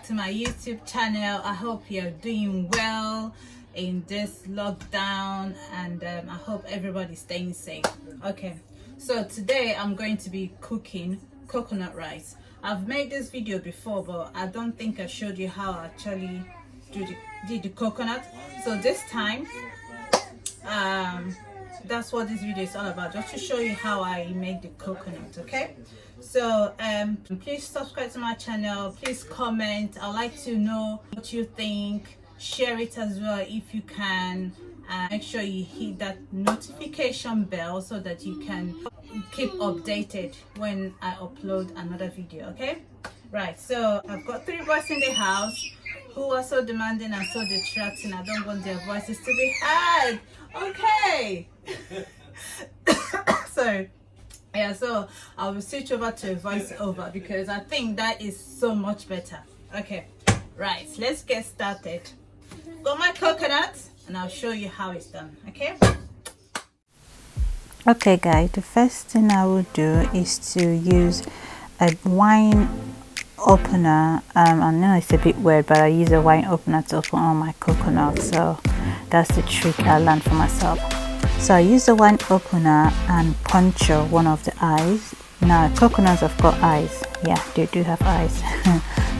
to my YouTube channel. I hope you're doing well in this lockdown, and I hope everybody's staying safe. Okay, so today I'm going to be cooking coconut rice. I've made this video before, but I don't think I showed you how I actually did the coconut. So this time that's what this video is all about, just to show you how I make the coconut. Okay, so please subscribe to my channel, please comment. I'd like to know what you think. Share it as well if you can. Make sure you hit that notification bell so that you can keep updated when I upload another video. Okay, right, so I've got 3 boys in the house who are so demanding and so distracting. I don't want their voices to be heard. Okay. Sorry. Yeah, so I will switch over to a voiceover because I think that is so much better. Okay, right, let's get started. Got my coconut and I'll show you how it's done. Okay guys, the first thing I will do is to use a wine opener. I know it's a bit weird, but I use a wine opener to open all my coconut, so that's the trick I learned for myself. So I use the wine opener and puncture one of the eyes. Now coconuts have got eyes, yeah, they do have eyes.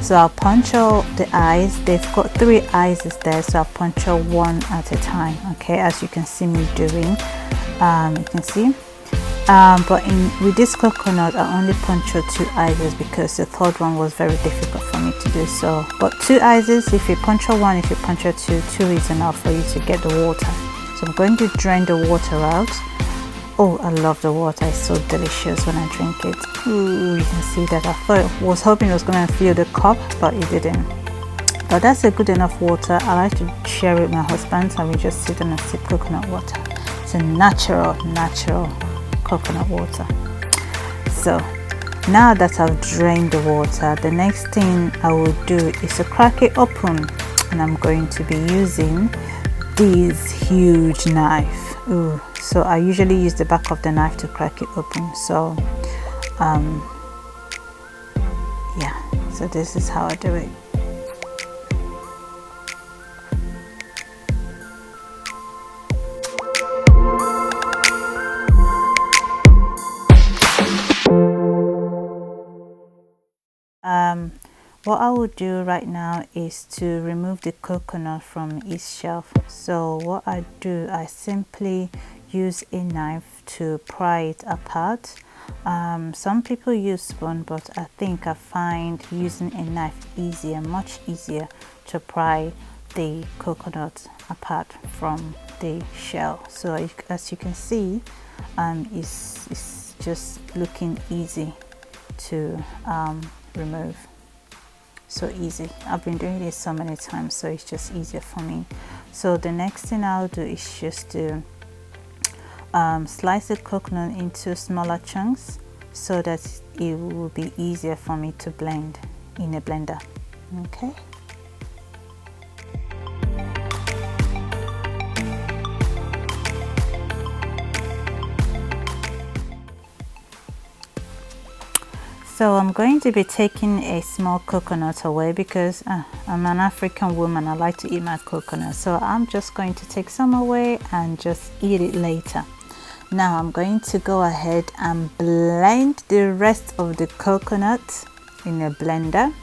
So I'll puncture the eyes. They've got 3 eyes there, so I'll puncture one at a time. Okay, as you can see me doing, you can see. But with this coconut I only punctured 2 eyes because the 3rd one was very difficult for me to do. So but 2 eyes, if you puncture 1, if you puncture 2 is enough for you to get the water. So I'm going to drain the water out. Oh, I love the water, it's so delicious when I drink it. Ooh, you can see that. I was hoping it was going to fill the cup, but it didn't. But that's a good enough water. I like to share it with my husband, and we just sit and sip coconut water. It's a natural coconut water. So now that I've drained the water, the next thing I will do is to crack it open, and I'm going to be using this huge knife. Ooh, so I usually use the back of the knife to crack it open. So yeah, so this is how I do it. What I will do right now is to remove the coconut from its shelf. So what I do, I simply use a knife to pry it apart. Some people use spoon, but I think I find using a knife easier, much easier to pry the coconut apart from the shell. So as you can see, it's just looking easy to remove. So easy. I've been doing this so many times, so it's just easier for me. So the next thing I'll do is just to slice the coconut into smaller chunks so that it will be easier for me to blend in a blender. Okay. So I'm going to be taking a small coconut away because I'm an African woman. I like to eat my coconut. So I'm just going to take some away and just eat it later. Now I'm going to go ahead and blend the rest of the coconut in a blender.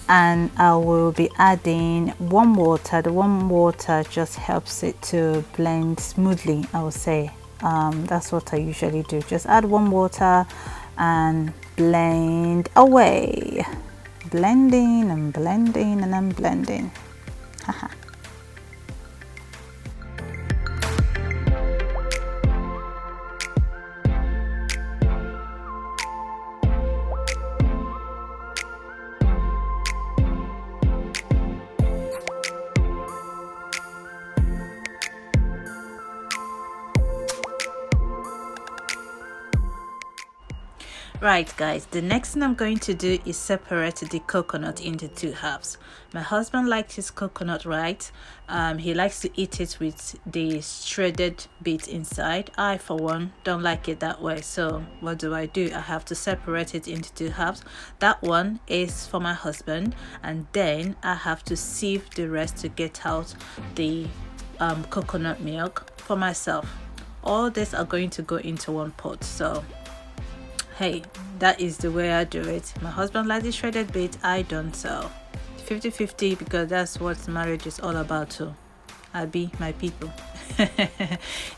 And I will be adding warm water. The warm water just helps it to blend smoothly, I would say. That's what I usually do. Just add warm water and blend away. Blending and blending and I'm blending. Haha. Right guys, the next thing I'm going to do is separate the coconut into two halves. My husband likes his coconut right. He likes to eat it with the shredded bit inside. I for one don't like it that way, so what do? I have to separate it into two halves. That one is for my husband, and then I have to sieve the rest to get out the coconut milk for myself. All this are going to go into one pot, so hey, that is the way I do it. My husband likes the shredded bit, I don't, so 50-50, because that's what marriage is all about too. I be my people.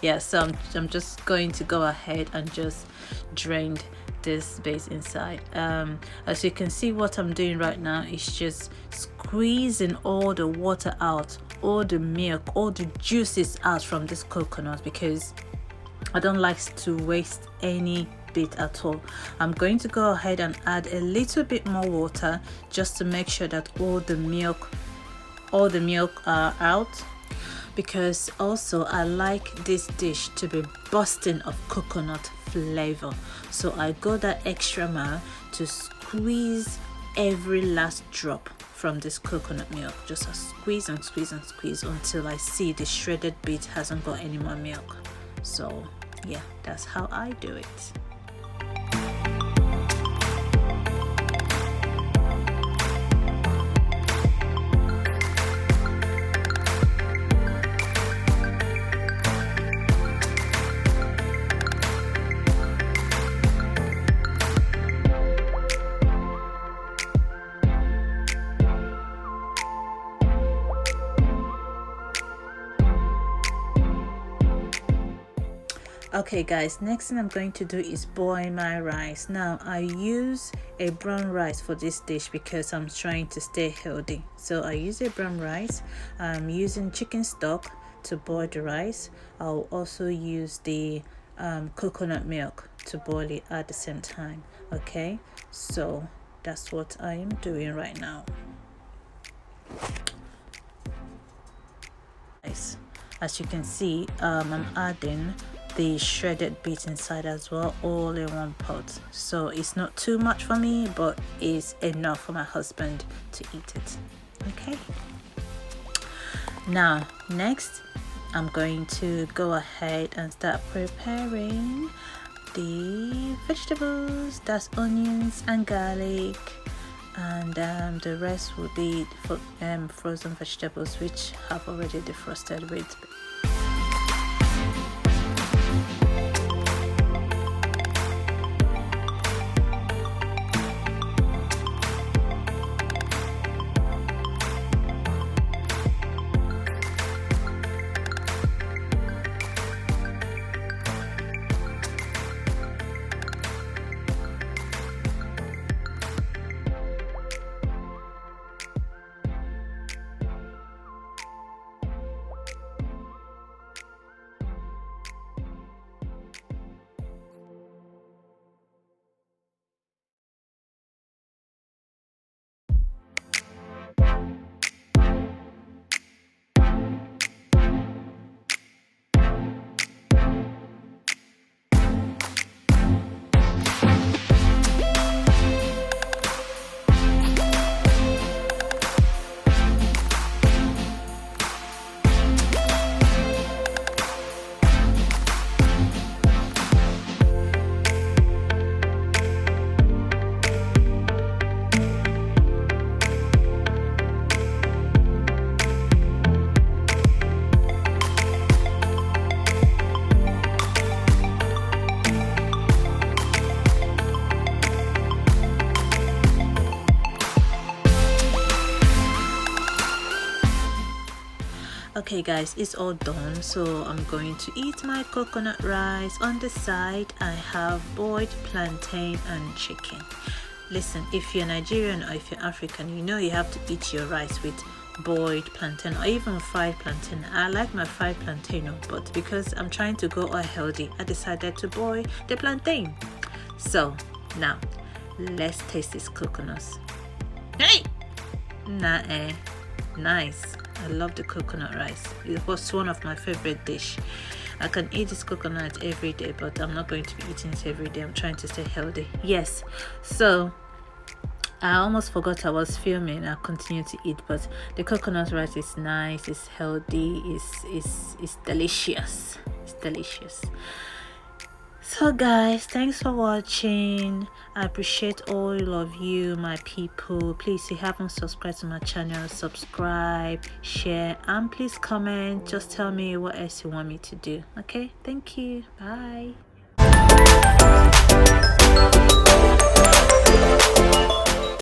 Yeah, so I'm just going to go ahead and just drain this base inside. As you can see, what I'm doing right now is just squeezing all the water out, all the milk, all the juices out from this coconut, because I don't like to waste any bit at all. I'm going to go ahead and add a little bit more water just to make sure that all the milk are out, because also I like this dish to be bursting of coconut flavor, so I go that extra mile to squeeze every last drop from this coconut milk. Just a squeeze and squeeze and squeeze until I see the shredded bit hasn't got any more milk. So yeah, that's how I do it. Okay guys, next thing I'm going to do is boil my rice. Now I use a brown rice for this dish because I'm trying to stay healthy, so I use a brown rice. I'm using chicken stock to boil the rice. I'll also use the coconut milk to boil it at the same time. Okay, so that's what I am doing right now. As you can see, I'm adding the shredded bit inside as well, all in one pot, so it's not too much for me, but it's enough for my husband to eat it. Okay, now next I'm going to go ahead and start preparing the vegetables. That's onions and garlic, and the rest will be frozen vegetables, which have already defrosted with. Okay guys, it's all done, so I'm going to eat my coconut rice. On the side I have boiled plantain and chicken. Listen, if you're Nigerian or if you're African, you know you have to eat your rice with boiled plantain or even fried plantain. I like my fried plantain, but because I'm trying to go all healthy, I decided to boil the plantain. So now let's taste this coconuts. Hey, nice. I love the coconut rice. It was one of my favorite dish. I can eat this coconut every day, but I'm not going to be eating it every day. I'm trying to stay healthy. Yes, so I almost forgot I was filming. I continue to eat, but the coconut rice is nice, it's healthy, it's delicious. It's delicious. So guys, thanks for watching. I appreciate all of you, my people. Please, if you haven't subscribed to my channel, subscribe, share, and please comment. Just tell me what else you want me to do. Okay, thank you. Bye.